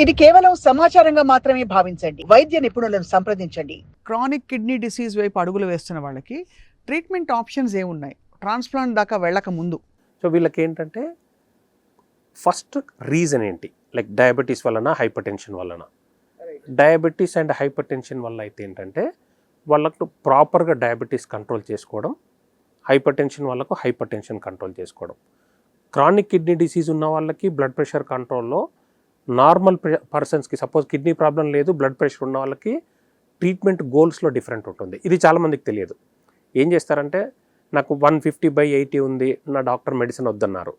ఇది కేవలం సమాచారంగా మాత్రమే భావించండి. వైద్య నిపుణులను సంప్రదించండి. క్రానిక్ కిడ్నీ డిసీజ్ వైపు అడుగులు వేస్తున్న వాళ్ళకి ట్రీట్మెంట్ ఆప్షన్స్ ఏమున్నాయి ట్రాన్స్ప్లాంట్ దాకా వెళ్ళక ముందు? సో వీళ్ళకి ఏంటంటే ఫస్ట్ రీజన్ ఏంటి, లైక్ డయాబెటీస్ వలన, హైపర్ టెన్షన్ వలన. డయాబెటీస్ అండ్ హైపర్ టెన్షన్ వల్ల అయితే ఏంటంటే వాళ్ళకు ప్రాపర్గా డయాబెటీస్ కంట్రోల్ చేసుకోవడం, హైపర్ టెన్షన్ వాళ్ళకు హైపర్ టెన్షన్ కంట్రోల్ చేసుకోవడం. క్రానిక్ కిడ్నీ డిసీజ్ ఉన్న వాళ్ళకి బ్లడ్ ప్రెషర్ కంట్రోల్లో నార్మల్ పర్సన్స్కి, సపోజ్ కిడ్నీ ప్రాబ్లం లేదు బ్లడ్ ప్రెషర్ ఉన్న వాళ్ళకి ట్రీట్మెంట్ గోల్స్లో డిఫరెంట్ ఉంటుంది. ఇది చాలామందికి తెలియదు. ఏం చేస్తారంటే నాకు 150/80 ఉంది, నా డాక్టర్ మెడిసిన్ వద్దన్నారు.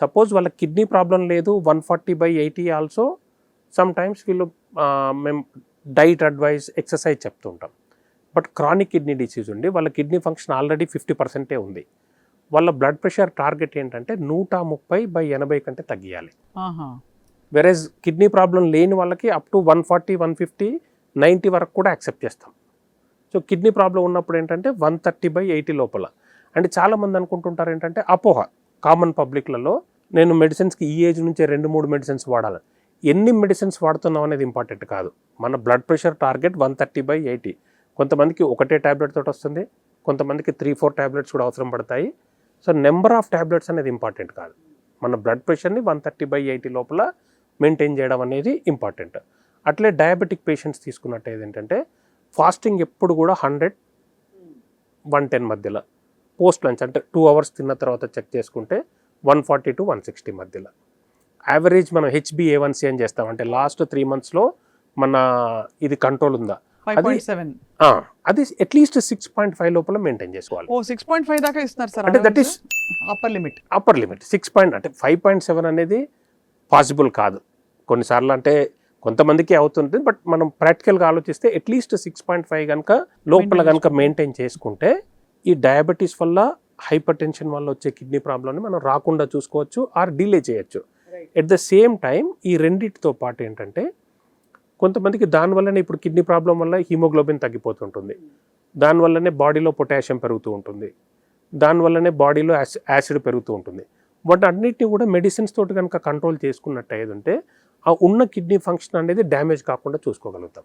సపోజ్ వాళ్ళ కిడ్నీ ప్రాబ్లం లేదు, 140/80 ఆల్సో సమ్ టైమ్స్ వీళ్ళు మేము డైట్ అడ్వైస్, ఎక్సర్సైజ్ చెప్తూ ఉంటాం. బట్ క్రానిక్ కిడ్నీ డిసీజ్ ఉండి వాళ్ళ కిడ్నీ ఫంక్షన్ ఆల్రెడీ 50% ఉంది. వాళ్ళ బ్లడ్ ప్రెషర్ టార్గెట్ ఏంటంటే 130/80 కంటే తగ్గియాలి. వెరేజ్ కిడ్నీ ప్రాబ్లం లేని వాళ్ళకి అప్ టు 140, 150, 90 వరకు కూడా యాక్సెప్ట్ చేస్తాం. సో కిడ్నీ ప్రాబ్లం ఉన్నప్పుడు ఏంటంటే 130/80 లోపల. అంటే చాలామంది అనుకుంటుంటారు ఏంటంటే అపోహ కామన్ పబ్లిక్లలో, నేను మెడిసిన్స్కి ఈ ఏజ్ నుంచే 2-3 మెడిసిన్స్ వాడాలి. ఎన్ని మెడిసిన్స్ వాడుతున్నాం అనేది ఇంపార్టెంట్ కాదు. మన బ్లడ్ ప్రెషర్ టార్గెట్ 130/80. కొంతమందికి ఒకటే ట్యాబ్లెట్ తోటి వస్తుంది, కొంతమందికి 3-4 ట్యాబ్లెట్స్ కూడా అవసరం పడతాయి. సో నెంబర్ ఆఫ్ ట్యాబ్లెట్స్ అనేది ఇంపార్టెంట్ కాదు. మన బ్లడ్ ప్రెషర్ని 130/80 లోపల మెయింటైన్ చేయడం అనేది ఇంపార్టెంట్. అట్లే డయాబెటిక్ పేషెంట్స్ తీసుకున్నట్టు ఏంటంటే ఫాస్టింగ్ ఎప్పుడు కూడా 100-110 మధ్యలో, పోస్ట్ లంచ్ అంటే 2 అవర్స్ తిన్న తర్వాత చెక్ చేసుకుంటే 140 to 160 మధ్యలో. యావరేజ్ మనం HbA1c అని చేస్తాం, అంటే లాస్ట్ 3 monthsలో మన ఇది కంట్రోల్ ఉందా, 5.7 అది అట్లీస్ట్ 6.5 లోపల మెయింటైన్ చేసుకోవాలి. 6.5 దాకా ఇస్తున్నారు సార్. అంటే దట్ ఈస్ అప్పర్ లిమిట్. 6 అంటే 5.7 అనేది పాసిబుల్ కాదు కొన్నిసార్లు. అంటే కొంతమందికి అవుతుంది, బట్ మనం ప్రాక్టికల్గా ఆలోచిస్తే అట్లీస్ట్ 6.5 కనుక లోపల కనుక మెయింటైన్ చేసుకుంటే ఈ డయాబెటీస్ వల్ల, హైపర్ టెన్షన్ వల్ల వచ్చే కిడ్నీ ప్రాబ్లమ్ని మనం రాకుండా చూసుకోవచ్చు ఆర్ డిలే చేయొచ్చు. ఎట్ ద సేమ్ టైం ఈ రెండింటితో పాటు ఏంటంటే కొంతమందికి దానివల్లనే ఇప్పుడు కిడ్నీ ప్రాబ్లం వల్ల హీమోగ్లోబిన్ తగ్గిపోతుంటుంది, దానివల్లనే బాడీలో పొటాషియం పెరుగుతూ ఉంటుంది, దానివల్లనే బాడీలో యాసిడ్ పెరుగుతూ ఉంటుంది. బట్ అన్నిటిని కూడా మెడిసిన్స్ తోటి కనుక కంట్రోల్ చేసుకున్నట్టు అయ్యేది ఉంటే ఆ ఉన్న కిడ్నీ ఫంక్షన్ అనేది డ్యామేజ్ కాకుండా చూసుకోగలుగుతాం.